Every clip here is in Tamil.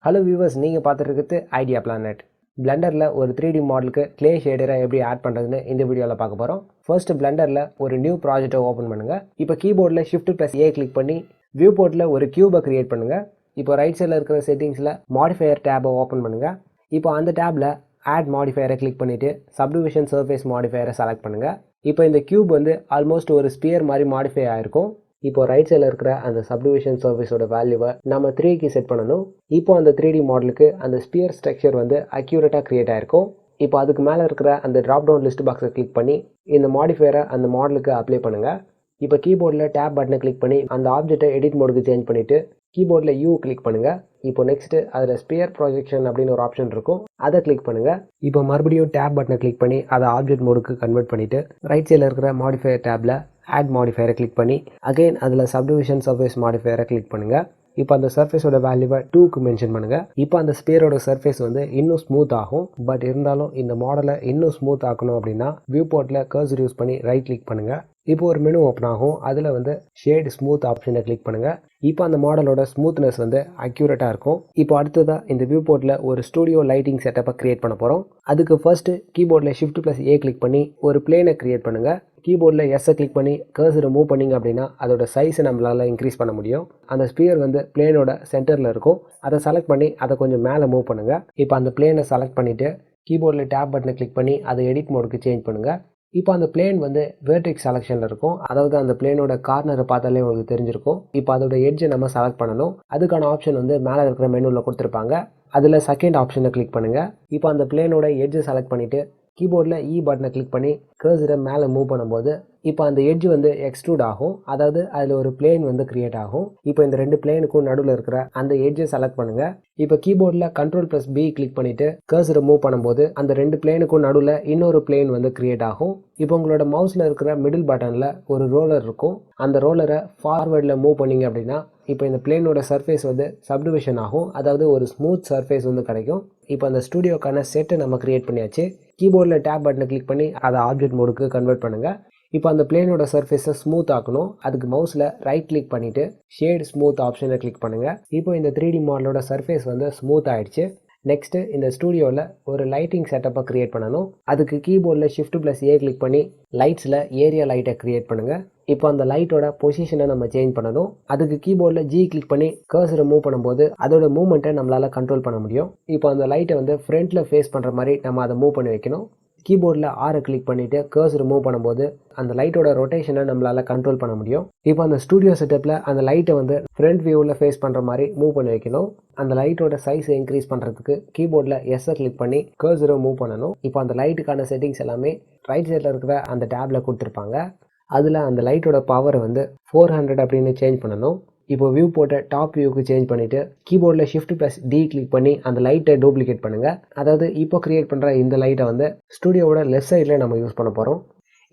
ஹலோ வியூவர்ஸ், நீங்கள் பார்த்துருக்கிறது ஐடியா பிளானட். பிளெண்டரில் ஒரு 3D மாடலுக்கு கிளே ஷேடரை எப்படி ஆட் பண்ணுறதுன்னு இந்த வீடியோவில் பார்க்க போகிறோம். ஃபர்ஸ்ட் பிளெண்டரில் ஒரு நியூ ப்ராஜெக்டை ஓப்பன் பண்ணுங்கள். இப்போ கீபோர்டில் Shift+A கிளிக் பண்ணி வியூ போர்ட்டில் ஒரு கியூபை கிரியேட் பண்ணுங்கள். இப்போ ரைட் சைடில் இருக்கிற செட்டிங்ஸில் மாடிஃபையர் டேபை ஓப்பன் பண்ணுங்கள். இப்போ அந்த டேப்பில் ஆட் மாடிஃபையரை கிளிக் பண்ணிவிட்டு சப்டிவிஷன் சர்ஃபேஸ் மாடிஃபையரை செலக்ட் பண்ணுங்கள். இப்போ இந்த கியூப் வந்து ஆல்மோஸ்ட் ஒரு ஸ்பியர் மாதிரி மாடிஃபை ஆகிருக்கும். இப்போ ரைட் சைடில் இருக்கிற அந்த சப்டிவிஷன் சர்ஃபேஸோட வேல்யூவை நம்ம 3க்கு செட் பண்ணணும். இப்போ அந்த 3D மாடலுக்கு அந்த ஸ்பியர் ஸ்ட்ரக்சர் வந்து அக்யூரேட்டாக கிரியேட் ஆகிருக்கும். இப்போ அதுக்கு மேலே இருக்கிற அந்த ட்ராப் டவுன் லிஸ்ட் பாக்ஸை கிளிக் பண்ணி இந்த மாடிஃபையரை அந்த மாடலுக்கு அப்ளை பண்ணுங்கள். இப்போ கீபோர்டில் டேப் பட்டனை கிளிக் பண்ணி அந்த ஆப்ஜெக்டை எடிட் மோடுக்கு சேஞ்ச் பண்ணிவிட்டு கீபோர்டில் யூ கிளிக் பண்ணுங்கள். இப்போ நெக்ஸ்ட்டு அதில் ஸ்பியர் ப்ரொஜெக்ஷன் அப்படின்னு ஒரு ஆப்ஷன் இருக்கும், அதை கிளிக் பண்ணுங்கள். இப்போ மறுபடியும் டேப் பட்டனை கிளிக் பண்ணி அதை ஆப்ஜெக்ட் மோடுக்கு கன்வெர்ட் பண்ணிவிட்டு ரைட் சைடில் இருக்கிற மாடிஃபையர் டேப்பில் ஆட் மாடிஃபையரை கிளிக் பண்ணி அகைன் அதில் சப்டிவிஷன் சர்ஃபேஸ் மாடிஃபையரை கிளிக் பண்ணுங்கள். இப்போ அந்த சர்ஃபேஸோட வேல்யூவை 2க்கு மென்ஷன் பண்ணுங்கள். இப்போ அந்த ஸ்பியரோட சர்ஃபேஸ் வந்து இன்னும் ஸ்மூத் ஆகும். பட் இருந்தாலும் இந்த மாடலை இன்னும் ஸ்மூத் ஆக்கணும் அப்படின்னா வியூ போர்ட்டில் கர்சர் யூஸ் பண்ணி ரைட் கிளிக் பண்ணுங்கள். இப்போ ஒரு மெனு ஓப்பன் ஆகும். அதில் வந்து ஷேட் ஸ்மூத் ஆப்ஷனை கிளிக் பண்ணுங்கள். இப்போ அந்த மாடலோட ஸ்மூத்னஸ் வந்து அக்யூரேட்டாக இருக்கும். இப்போ அடுத்ததாக இந்த வியூ போர்ட்டில் ஒரு ஸ்டூடியோ லைட்டிங் செட்டப்பை கிரியேட் பண்ண போகிறோம். அதுக்கு ஃபர்ஸ்ட்டு கீபோர்டில் Shift+A கிளிக் பண்ணி ஒரு பிளேனை கிரியேட் பண்ணுங்கள். கீபோர்டில் எஸ்ஸை கிளிக் பண்ணி கர்சரை மூவ் பண்ணிங்க அப்படின்னா அதோட சைஸை நம்மளால் இன்க்ரீஸ் பண்ண முடியும். அந்த ஸ்பியர் வந்து பிளேனோட சென்டரில் இருக்கும். அதை செலக்ட் பண்ணி அதை கொஞ்சம் மேலே மூவ் பண்ணுங்கள். இப்போ அந்த பிளேனை செலக்ட் பண்ணிவிட்டு கீபோர்டில் டேப் பட்டனை கிளிக் பண்ணி அதை எடிட் மோடுக்கு சேஞ்ச் பண்ணுங்கள். இப்போ அந்த பிளேன் வந்து வெர்டெக்ஸ் செலெக்ஷனில் இருக்கும். அதாவது அந்த பிளேனோட கார்னரை பார்த்தாலே உங்களுக்கு தெரிஞ்சிருக்கும். இப்போ அதோட எட்ஜை நம்ம செலக்ட் பண்ணணும். அதுக்கான ஆப்ஷன் வந்து மேலே இருக்கிற மெனுவில் கொடுத்துருப்பாங்க. அதில் செகண்ட் ஆப்ஷனை கிளிக் பண்ணுங்கள். இப்போ அந்த பிளேனோட எட்ஜை செலக்ட் பண்ணிவிட்டு கீபோர்டில் இ பட்டனை கிளிக் பண்ணி கர்சரை மேலே மூவ் பண்ணும்போது இப்போ அந்த எட்ஜ் வந்து எக்ஸ்ட்ரூட் ஆகும். அதாவது அதில் ஒரு பிளேன் வந்து கிரியேட் ஆகும். இப்போ இந்த ரெண்டு பிளேனுக்கும் நடுவில் இருக்கிற அந்த எட்ஜை செலக்ட் பண்ணுங்கள். இப்போ கீபோர்டில் Ctrl+B கிளிக் பண்ணிவிட்டு கர்சரை மூவ் பண்ணும்போது அந்த ரெண்டு பிளேனுக்கும் நடுவில் இன்னொரு பிளேன் வந்து கிரியேட் ஆகும். இப்போ உங்களோட மவுஸில் இருக்கிற மிடில் பட்டனில் ஒரு ரோலர் இருக்கும். அந்த ரோலரை ஃபார்வர்டில் மூவ் பண்ணிங்க அப்படின்னா இப்போ இந்த பிளேனோட சர்ஃபேஸ் வந்து சப்டிவிஷன் ஆகும். அதாவது ஒரு ஸ்மூத் சர்ஃபேஸ் வந்து கிடைக்கும். இப்போ அந்த ஸ்டூடியோக்கான செட்டை நம்ம கிரியேட் பண்ணியாச்சு. கீபோர்டில் டேப் பட்டனை கிளிக் பண்ணி அதை ஆப்ஜெக்ட் மோடுக்கு கன்வெர்ட் பண்ணுங்கள். இப்போ அந்த பிளேனோட சர்ஃபேஸை ஸ்மூத் ஆக்கணும். அதுக்கு மவுஸில் ரைட் கிளிக் பண்ணிவிட்டு ஷேட் ஸ்மூத் ஆப்ஷனை கிளிக் பண்ணுங்கள். இப்போ இந்த 3D மாடலோட சர்ஃபேஸ் வந்து ஸ்மூத் ஆகிடுச்சு. நெக்ஸ்ட்டு இந்த ஸ்டூடியோவில் ஒரு லைட்டிங் செட்டப்பை க்ரியேட் பண்ணணும். அதுக்கு கீபோர்டில் Shift+A கிளிக் பண்ணி லைட்ஸில் ஏரியா லைட்டை க்ரியேட் பண்ணுங்கள். இப்போ அந்த லைட்டோட பொசிஷனை நம்ம சேஞ்ச் பண்ணணும். அதுக்கு கீபோர்டில் G கிளிக் பண்ணி கர்சரை மூவ் பண்ணும்போது அதோட மூவ்மெண்ட்டை நம்மளால் கண்ட்ரோல் பண்ண முடியும். இப்போ அந்த லைட்டை வந்து ஃப்ரண்ட்டில் ஃபேஸ் பண்ணுற மாதிரி நம்ம அதை மூவ் பண்ணி வைக்கணும். கீபோர்டில் ஆரை கிளிக் பண்ணிவிட்டு கர்சர் மூவ் பண்ணும்போது அந்த லைட்டோட ரொட்டேஷனை நம்மளால் கண்ட்ரோல் பண்ண முடியும். இப்போ அந்த ஸ்டூடியோ செட்டப்பில் அந்த லைட்டை வந்து ஃப்ரண்ட் வியூவில் ஃபேஸ் பண்ணுற மாதிரி மூவ் பண்ணி வைக்கணும். அந்த லைட்டோட சைஸை இன்க்ரீஸ் பண்ணுறதுக்கு கீபோர்டில் எஸ்ஸை கிளிக் பண்ணி கர்சரை மூவ் பண்ணணும். இப்போ அந்த லைட்டுக்கான செட்டிங்ஸ் எல்லாமே ரைட் சைடில் இருக்கிற அந்த டேப்பில் கொடுத்துருப்பாங்க. அதில் அந்த லைட்டோட பவரை வந்து 400 அப்படின்னு சேஞ்ச் பண்ணணும். இப்போ வியூ போர்ட்டை டாப் வியூக்கு சேஞ்ச் பண்ணிவிட்டு கீபோர்டில் Shift+D கிளிக் பண்ணி அந்த லைட்டை டூப்ளிகேட் பண்ணுங்கள். அதாவது இப்போ கிரியேட் பண்ணுற இந்த லைட்டை வந்து ஸ்டூடியோவோட லெஃப்ட் சைடில் நம்ம யூஸ் பண்ண போகிறோம்.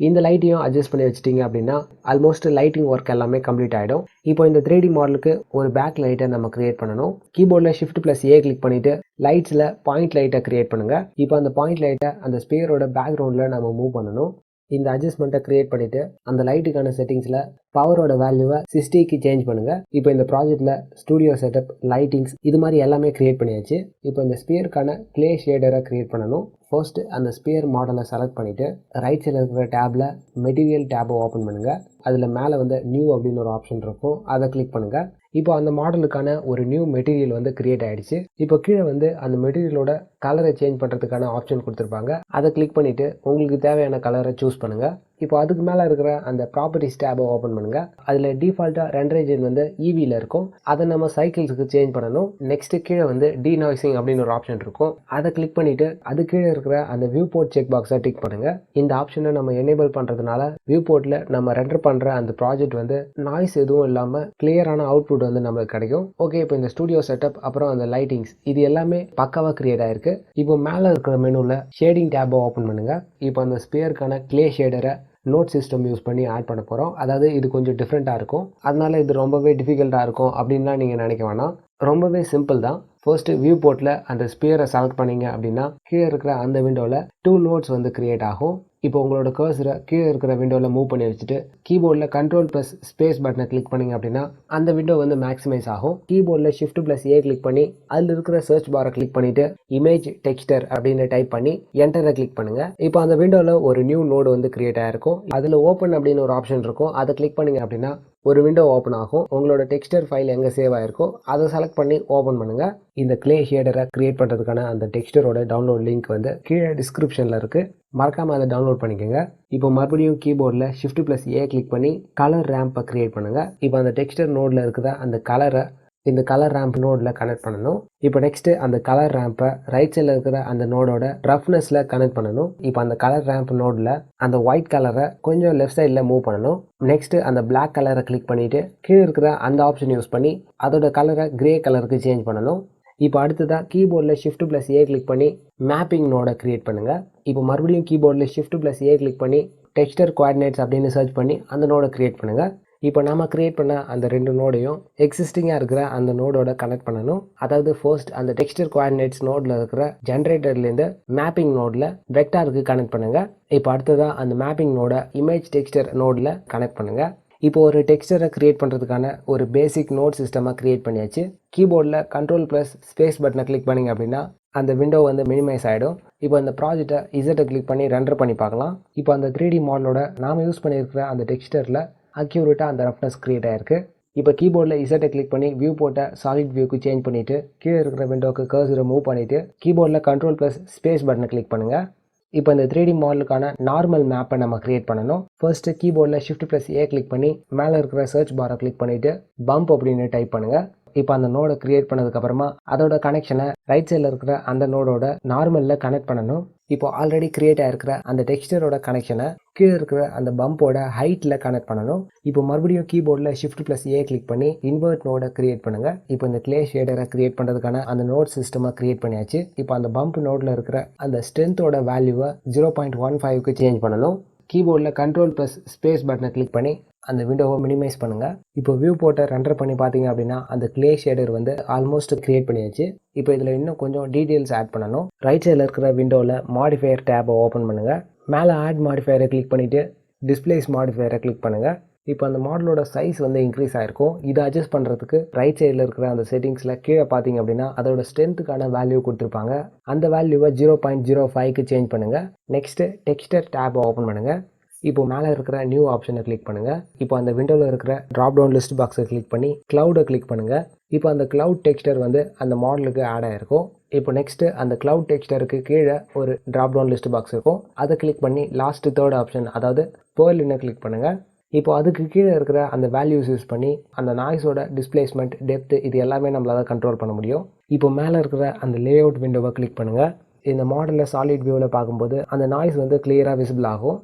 இந்த லைட்டையும் அட்ஜஸ்ட் பண்ணி வச்சிட்டிங்க அப்படின்னா ஆல்மோஸ்ட் லைட்டிங் ஒர்க் எல்லாமே கம்ப்ளீட் ஆகிடும். இப்போ இந்த 3D மாடலுக்கு ஒரு பேக் லைட்டை நம்ம கிரியேட் பண்ணணும். கீபோர்டில் Shift+A கிளிக் பண்ணிவிட்டு லைட்ஸில் பாயிண்ட் லைட்டை கிரியேட் பண்ணுங்கள். இப்போ அந்த பாயிண்ட் லைட்டை அந்த ஸ்பியரோட பேக்ரவுண்டில் நம்ம மூவ் பண்ணணும். இந்த அட்ஜஸ்ட்மெண்ட்டை கிரியேட் பண்ணிவிட்டு அந்த லைட்டுக்கான செட்டிங்ஸில் பவரோட வேல்யூவை 60க்கு சேஞ்ச் பண்ணுங்கள். இப்போ இந்த ப்ராஜெக்டில் ஸ்டூடியோ செட்டப், லைட்டிங்ஸ் இது மாதிரி எல்லாமே கிரியேட் பண்ணியாச்சு. இப்போ இந்த ஸ்பியருக்கான கிளே ஷேடரை கிரியேட் பண்ணணும். ஃபர்ஸ்ட் அந்த ஸ்பியர் மாடலை செலக்ட் பண்ணிவிட்டு ரைட் சைடில் இருக்கிற டேப்பில் மெட்டீரியல் டேப்பை ஓப்பன் பண்ணுங்கள். அதில் மேலே வந்து நியூ அப்படின்னு ஒரு ஆப்ஷன் இருக்கும், அதை கிளிக் பண்ணுங்கள். இப்போ அந்த மாடலுக்கான ஒரு நியூ மெட்டீரியல் வந்து கிரியேட் ஆகிடுச்சு. இப்போ கீழே வந்து அந்த மெட்டீரியலோட கலரை சேஞ்ச் பண்ணுறதுக்கான ஆப்ஷன் கொடுத்துருப்பாங்க. அதை கிளிக் பண்ணிவிட்டு உங்களுக்கு தேவையான கலரை சூஸ் பண்ணுங்கள். இப்போ அதுக்கு மேலே இருக்கிற அந்த ப்ராப்பர்ட்டிஸ் டேபை ஓப்பன் பண்ணுங்கள். அதில் டிஃபால்ட்டாக ரெண்டர் என்ஜின் வந்து EVயில் இருக்கும். அதை நம்ம சைக்கிள்ஸுக்கு சேஞ்ச் பண்ணணும். நெக்ஸ்ட்டு கீழே வந்து டீநாய்சிங் அப்படின்னு ஒரு ஆப்ஷன் இருக்கும். அதை கிளிக் பண்ணிவிட்டு அது கீழே இருக்கிற அந்த வியூ போர்ட் செக் பாக்ஸை டிக் பண்ணுங்கள். இந்த ஆப்ஷனை நம்ம எனேபிள் பண்ணுறதுனால வியூ போர்ட்டில் நம்ம ரெண்டர் பண்ணுற அந்த ப்ராஜெக்ட் வந்து நாய்ஸ் எதுவும் இல்லாமல் கிளியரான அவுட்புட் வந்து நம்மளுக்கு கிடைக்கும். ஓகே, இப்போ இந்த ஸ்டூடியோ செட்டப் அப்புறம் அந்த லைட்டிங்ஸ் இது எல்லாமே பக்காவாக கிரியேட் ஆகிருக்கு. இப்போ மேலே இருக்கிற மெனுவில் ஷேடிங் டேபை ஓப்பன் பண்ணுங்கள். இப்போ அந்த ஸ்பியருக்கான கிளே ஷேடரை நோட் சிஸ்டம் யூஸ் பண்ணி ஆட் பண்ண போகிறோம். அதாவது இது கொஞ்சம் டிஃப்ரெண்ட்டாக இருக்கும். அதனால இது ரொம்பவே டிஃபிகல்ட்டாக இருக்கும் அப்படின்லாம் நீங்கள் நினைக்க வேணாம். ரொம்பவே சிம்பிள் தான். ஃபர்ஸ்ட்டு வியூ போர்ட்டில் அந்த ஸ்பியரை செலக்ட் பண்ணிங்க அப்படின்னா கீழே இருக்கிற அந்த விண்டோவில் 2 நோட்ஸ் வந்து கிரியேட் ஆகும். இப்போ உங்களோட கர்சரை கீழே இருக்கிற விண்டோவில் மூவ் பண்ணி வச்சுட்டு கீபோர்டில் கண்ட்ரோல் ப்ளஸ் ஸ்பேஸ் பட்டனை கிளிக் பண்ணிங்க அப்படின்னா அந்த விண்டோ வந்து மேக்ஸிமைஸ் ஆகும். கீபோர்டில் ஷிஃப்ட் ப்ளஸ் ஏ கிளிக் பண்ணி அதில் இருக்கிற சர்ச் பாரை கிளிக் பண்ணிவிட்டு இமேஜ் டெக்ஸ்டர் அப்படின்னு டைப் பண்ணி என்டரை கிளிக் பண்ணுங்கள். இப்போ அந்த விண்டோவில் ஒரு நியூ நோடு வந்து கிரியேட் ஆகிருக்கும். அதில் ஓப்பன் அப்படின்னு ஒரு ஆப்ஷன் இருக்கும். அதை கிளிக் பண்ணிங்க அப்படின்னா ஒரு விண்டோ ஓப்பன் ஆகும். உங்களோட டெக்ஸ்டர் ஃபைல் எங்கே சேவ் ஆகிருக்கோ அதை செலக்ட் பண்ணி ஓப்பன் பண்ணுங்கள். இந்த கிளே ஷேடரை கிரியேட் பண்ணுறதுக்கான அந்த டெக்ஸ்டரோட டவுன்லோட் லிங்க் வந்து கீழே டிஸ்கிரிப்ஷனில் இருக்குது. மறக்காமல் அதை டவுன்லோட் பண்ணிக்கோங்க. இப்போ மறுபடியும் கீபோர்டில் ஷிஃப்ட் ப்ளஸ் ஏ கிளிக் பண்ணி கலர் ரேம்பை கிரியேட் பண்ணுங்கள். இப்போ அந்த டெக்ஸ்டர் நோடில் இருக்கிற அந்த கலரை இந்த கலர் ரேம்ப் நோடில் கனெக்ட் பண்ணணும். இப்போ நெக்ஸ்ட்டு அந்த கலர் ரேம்பை ரைட் சைடில் இருக்கிற அந்த நோடோட ரஃப்னஸில் கனெக்ட் பண்ணணும். இப்போ அந்த கலர் ரேம்ப் நோடில் அந்த ஒயிட் கலரை கொஞ்சம் லெஃப்ட் சைடில் மூவ் பண்ணணும். நெக்ஸ்ட்டு அந்த பிளாக் கலரை கிளிக் பண்ணிவிட்டு கீழே இருக்கிற அந்த ஆப்ஷன் யூஸ் பண்ணி அதோட கலரை கிரே கலருக்கு சேஞ்ச் பண்ணணும். இப்போ அடுத்ததாக கீபோர்டில் ஷிஃப்ட் ப்ளஸ் ஏ கிளிக் பண்ணி மேப்பிங் நோடை கிரியேட் பண்ணுங்கள். இப்போ மறுபடியும் கீபோர்டில் ஷிஃப்ட் ப்ளஸ் ஏ கிளிக் பண்ணி டெக்ஸ்டர் கோஆர்டினேட்ஸ் அப்படின்னு சர்ச் பண்ணி அந்த நோடை கிரியேட் பண்ணுங்கள். இப்போ நம்ம கிரியேட் பண்ண அந்த ரெண்டு நோடையும் எக்ஸிஸ்டிங்காக இருக்கிற அந்த நோடோட கனெக்ட் பண்ணணும். அதாவது ஃபர்ஸ்ட் அந்த டெக்ஸ்டர் கோஆர்டினேட்ஸ் நோடில் இருக்கிற ஜென்ரேட்டர்லேருந்து மேப்பிங் நோடில் வெக்டாருக்கு கனெக்ட் பண்ணுங்கள். இப்போ அடுத்ததாக அந்த மேப்பிங் நோட இமேஜ் டெக்ஸ்டர் நோடில் கனெக்ட் பண்ணுங்கள். இப்போ ஒரு டெக்ஸ்டரை கிரியேட் பண்ணுறதுக்கான ஒரு பேசிக் நோட் சிஸ்டமாக கிரியேட் பண்ணியாச்சு. கீபோர்டில் கண்ட்ரோல் ப்ளஸ் ஸ்பேஸ் பட்டனை கிளிக் பண்ணிங்க அப்படின்னா அந்த விண்டோ வந்து மினிமைஸ் ஆகிடும். இப்போ அந்த ப்ராஜெக்டை இசட்டை கிளிக் பண்ணி ரெண்டர் பண்ணி பார்க்கலாம். இப்போ அந்த 3D மாடலோட நாம் யூஸ் பண்ணியிருக்கிற அந்த டெக்ஸ்டரில் அக்யூரேட்டாக அந்த ரஃப்னஸ் கிரியேட் ஆகிருக்கு. இப்போ கீபோர்டில் இசட்டை கிளிக் பண்ணி வியூ போட்ட சாலிட் வியூக்கு சேஞ்ச் பண்ணிவிட்டு கீழே இருக்கிற விண்டோக்கு கர்சரை மூவ் பண்ணிவிட்டு கீபோர்டில் கண்ட்ரோல் ப்ளஸ் ஸ்பேஸ் பட்டனை கிளிக் பண்ணுங்கள். இப்போ இந்த 3D மாடலுக்கான நார்மல் மேப்பை நம்ம கிரியேட் பண்ணணும். ஃபர்ஸ்ட்டு கீபோர்டில் ஷிஃப்ட் ப்ளஸ் ஏ கிளிக் பண்ணி மேலே இருக்கிற சர்ச் பாரை கிளிக் பண்ணிவிட்டு பம்ப் அப்படின்னு டைப் பண்ணுங்கள். இப்போ அந்த நோடை கிரியேட் பண்ணதுக்கப்புறமா அதோட கனெக்ஷனை ரைட் சைடில் இருக்கிற அந்த நோடோட நார்மலில் கனெக்ட் பண்ணணும். இப்போ ஆல்ரெடி கிரியேட் ஆகிருக்கிற அந்த டெக்ஸ்டரோட கனெக்ஷனை கீழே இருக்கிற அந்த பம்போட ஹைட்டில் கனெக்ட் பண்ணணும். இப்போ மறுபடியும் கீபோர்டில் ஷிஃப்ட் ப்ளஸ் ஏ கிளிக் பண்ணி இன்வெர்ட் நோடை கிரியேட் பண்ணுங்கள். இப்போ இந்த கிளே ஷேடரை கிரியேட் பண்ணுறதுக்கான அந்த நோட் சிஸ்டமாக கிரியேட் பண்ணியாச்சு. இப்போ அந்த பம்ப் நோடில் இருக்கிற அந்த ஸ்ட்ரென்த்தோட வேல்யூவை 0.15க்கு சேஞ்ச் பண்ணணும். கீபோர்டில் கண்ட்ரோல் ப்ளஸ் ஸ்பேஸ் பட்டனை கிளிக் பண்ணி அந்த விண்டோவை மினிமைஸ் பண்ணுங்கள். இப்போ வியூ போட்ட ரெண்டர் பண்ணி பார்த்தீங்க அப்படின்னா அந்த கிளே ஷேடர் வந்து ஆல்மோஸ்ட் கிரியேட் பண்ணியாச்சு. இப்போ இதில் இன்னும் கொஞ்சம் டீட்டெயில்ஸ் ஆட் பண்ணணும். ரைட் சைடில் இருக்கிற விண்டோவில் மாடிஃபையர் டேப்பை ஓப்பன் பண்ணுங்கள். மேலே ஆட் மாடிஃபையரை கிளிக் பண்ணிவிட்டு டிஸ்பிளேஸ் மாடிஃபையரை கிளிக் பண்ணுங்கள். இப்போ அந்த மாடலோட சைஸ் வந்து இன்க்ரீஸ் ஆகிருக்கும். இதை அட்ஜஸ்ட் பண்ணுறதுக்கு ரைட் சைடில் இருக்கிற அந்த செட்டிங்ஸில் கீழே பார்த்தீங்க அப்படின்னா அதோட ஸ்ட்ரென்த்துக்கான வேல்யூ கொடுத்துருப்பாங்க. அந்த வேல்யூவை 0.05க்கு சேஞ்ச் பண்ணுங்கள். நெக்ஸ்ட்டு டெக்ஸ்டர் டேப்பை ஓப்பன் பண்ணுங்கள். இப்போ மேலே இருக்கிற நியூ ஆப்ஷனை கிளிக் பண்ணுங்கள். இப்போ அந்த விண்டோவில் இருக்கிற ட்ராப் டவுன் லிஸ்ட் பாக்ஸை கிளிக் பண்ணி க்ளவுடை கிளிக் பண்ணுங்கள். இப்போ அந்த க்ளவுட் டெக்ஸ்டர் வந்து அந்த மாடலுக்கு ஆட் ஆகிருக்கும். இப்போ நெக்ஸ்ட்டு அந்த க்ளவுட் டெக்ஸ்டருக்கு கீழே ஒரு ட்ராப் டவுன் லிஸ்ட் பாக்ஸ் இருக்கும். அதை கிளிக் பண்ணி லாஸ்ட் தேர்ட் ஆப்ஷன் அதாவது பெர்லினை கிளிக் பண்ணுங்கள். இப்போ அதுக்கு கீழே இருக்கிற அந்த வேல்யூஸ் யூஸ் பண்ணி அந்த நாய்ஸோட டிஸ்பிளேஸ்மெண்ட் டெப்த் இது எல்லாமே நம்மளால் கண்ட்ரோல் பண்ண முடியும். இப்போ மேலே இருக்கிற அந்த லேஅவுட் விண்டோவை கிளிக் பண்ணுங்கள். இந்த மாடலில் சாலிட் வியூவில் பார்க்கும்போது அந்த நாய்ஸ் வந்து கிளியராக விசிபிள் ஆகும்.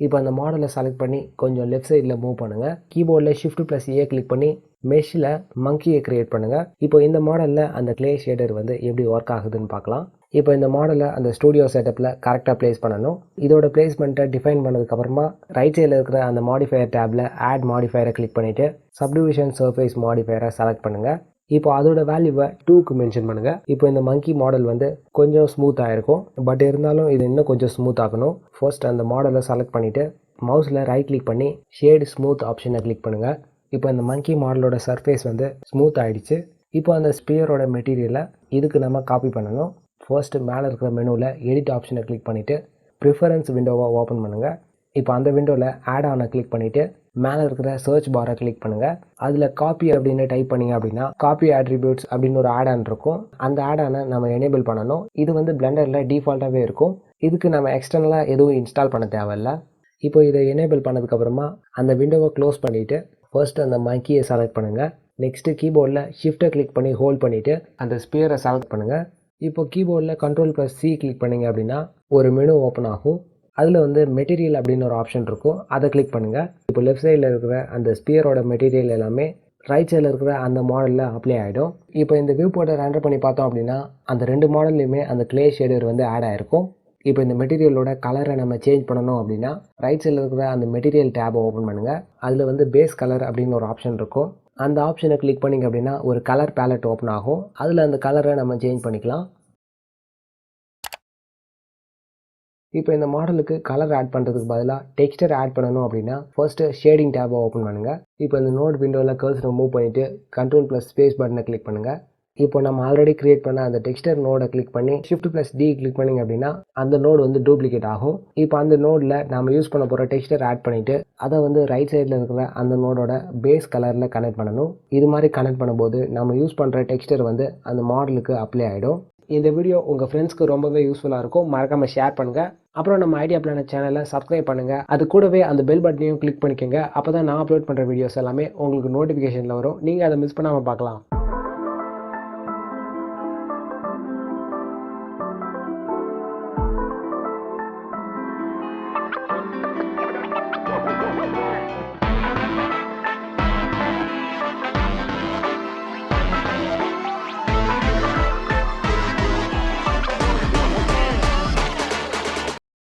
இப்போ அந்த மாடலை செலக்ட் பண்ணி கொஞ்சம் லெஃப்ட் சைடில் மூவ் பண்ணுங்கள். கீபோர்டில் ஷிஃப்ட் ப்ளஸ் ஏ கிளிக் பண்ணி மெஷ்ஷில் மங்கியை கிரியேட் பண்ணுங்கள். இப்போ இந்த மாடலில் அந்த கிளே ஷேடர் வந்து எப்படி ஒர்க் ஆகுதுன்னு பார்க்கலாம். இப்போ இந்த மாடலை அந்த ஸ்டூடியோ செட்டப்பில் கரெக்டாக ப்ளேஸ் பண்ணணும். இதோட பிளேஸ்மெண்ட்டை டிஃபைன் பண்ணதுக்கப்புறமா ரைட் சைடில் இருக்கிற அந்த மாடிஃபையர் டேப்பில் ஆட் மாடிஃபையரை கிளிக் பண்ணிவிட்டு சப்டிவிஷன் சர்ஃபேஸ் மாடிஃபையரை செலக்ட் பண்ணுங்கள். இப்போ அதோட வேல்யூவை 2க்கு மென்ஷன் பண்ணுங்கள். இப்போ இந்த மங்கி மாடல் வந்து கொஞ்சம் ஸ்மூத் ஆகிருக்கும். பட் இருந்தாலும் இது இன்னும் கொஞ்சம் ஸ்மூத் ஆகணும். ஃபர்ஸ்ட் அந்த மாடலை செலக்ட் பண்ணிவிட்டு மவுஸில் ரைட் கிளிக் பண்ணி ஷேடு ஸ்மூத் ஆப்ஷனை கிளிக் பண்ணுங்கள். இப்போ இந்த மங்கி மாடலோட சர்ஃபேஸ் வந்து ஸ்மூத் ஆகிடுச்சு. இப்போ அந்த ஸ்பியரோட மெட்டீரியலை இதுக்கு நம்ம காப்பி பண்ணணும். ஃபர்ஸ்ட்டு மேலே இருக்கிற மெனுவில் எடிட் ஆப்ஷனை கிளிக் பண்ணிவிட்டு ப்ரிஃபரன்ஸ் விண்டோவை ஓப்பன் பண்ணுங்கள். இப்போ அந்த விண்டோவில் ஆட் ஆனை கிளிக் பண்ணிவிட்டு மேலே இருக்கிற சர்ச் பாரை கிளிக் பண்ணுங்கள். அதில் காப்பி அப்படின்னு டைப் பண்ணிங்க அப்படின்னா காப்பி ஆட்ரிபியூட்ஸ் அப்படின்னு ஒரு ஆட் ஆன் இருக்கும். அந்த ஆட் ஆனை நம்ம எனேபிள் பண்ணணும். இது வந்து பிளெண்டரில் டிஃபால்ட்டாகவே இருக்கும். இதுக்கு நம்ம எக்ஸ்டர்னலாக எதுவும் இன்ஸ்டால் பண்ண தேவையில்லை. இப்போ இதை எனேபிள் பண்ணதுக்கப்புறமா அந்த விண்டோவை க்ளோஸ் பண்ணிவிட்டு ஃபர்ஸ்ட் அந்த மங்கியை செலக்ட் பண்ணுங்கள். நெக்ஸ்ட்டு கீபோர்டில் ஷிஃப்ட்டை கிளிக் பண்ணி ஹோல்ட் பண்ணிவிட்டு அந்த ஸ்பியரை செலக்ட் பண்ணுங்கள். இப்போ கீபோர்டில் கண்ட்ரோல் ப்ளஸ் சி கிளிக் பண்ணிங்க அப்படின்னா ஒரு மெனு ஓப்பன் ஆகும். அதில் வந்து மெட்டீரியல் அப்படின்னு ஒரு ஆப்ஷன் இருக்கும். அதை கிளிக் பண்ணுங்கள். இப்போ லெஃப்ட் சைடில் இருக்கிற அந்த ஸ்பியரோட மெட்டீரியல் எல்லாமே ரைட் சைடில் இருக்கிற அந்த மாடலில் அப்ளை ஆகிடும். இப்போ இந்த வியூ போர்ட்டை ரெண்டர் பண்ணி பார்த்தோம் அப்படின்னா அந்த ரெண்டு மாடல்லையுமே அந்த கிளே ஷேடர் வந்து ஆட் ஆகிருக்கும். இப்போ இந்த மெட்டீரியலோட கலரை நம்ம சேஞ்ச் பண்ணணும் அப்படின்னா ரைட் சைடில் இருக்கிற அந்த மெட்டீரியல் டேபை ஓப்பன் பண்ணுங்கள். அதில் வந்து பேஸ் கலர் அப்படின்னு ஒரு ஆப்ஷன் இருக்கும். அந்த ஆப்ஷனை கிளிக் பண்ணிங்க அப்படின்னா ஒரு கலர் பேலட் ஓப்பன் ஆகும். அதில் அந்த கலரை நம்ம சேஞ்ச் பண்ணிக்கலாம். இப்போ இந்த மாடலுக்கு கலர் ஆட் பண்ணுறதுக்கு பதிலாக டெக்ஸ்டர் ஆட் பண்ணணும் அப்படின்னா ஃபர்ஸ்ட் ஷேடிங் டேபை ஓப்பன் பண்ணுங்கள். இப்போ இந்த நோட் விண்டோவில் கர்சரை மூவ் பண்ணிவிட்டு Ctrl+Space பட்டனை கிளிக் பண்ணுங்கள். இப்போ நம்ம ஆல்ரெடி கிரியேட் பண்ண அந்த டெக்ஸ்டர் நோடை கிளிக் பண்ணி Shift+D கிளிக் பண்ணிங்க அப்படின்னா அந்த நோடு வந்து டூப்ளிகேட் ஆகும். இப்போ அந்த நோடில் நம்ம யூஸ் பண்ண போகிற டெக்ஸ்டர் ஆட் பண்ணிவிட்டு அதை வந்து ரைட் சைடில் இருக்கிற அந்த நோடோட பேஸ் கலரில் கனெக்ட் பண்ணணும். இது மாதிரி கனெக்ட் பண்ணும்போது நம்ம யூஸ் பண்ணுற டெக்ஸ்டர் வந்து அந்த மாடலுக்கு அப்ளை ஆகிடும். இந்த வீடியோ உங்கள் ஃப்ரெண்ட்ஸ்க்கு ரொம்பவே யூஸ்ஃபுல்லாக இருக்கும். மறக்காமல் ஷேர் பண்ணுங்கள். அப்புறம் நம்ம ஐடியா பிளானட் சேனலை சப்ஸ்கிரைப் பண்ணுங்கள். அது கூடவே அந்த பெல் பட்டனையும் கிளிக் பண்ணிக்கோங்க. அப்போ தான் நான் அப்லோட் பண்ணுற வீடியோஸ் எல்லாமே உங்களுக்கு நோட்டிஃபிகேஷனில் வரும். நீங்கள் அதை மிஸ் பண்ணாமல் பார்க்கலாம்.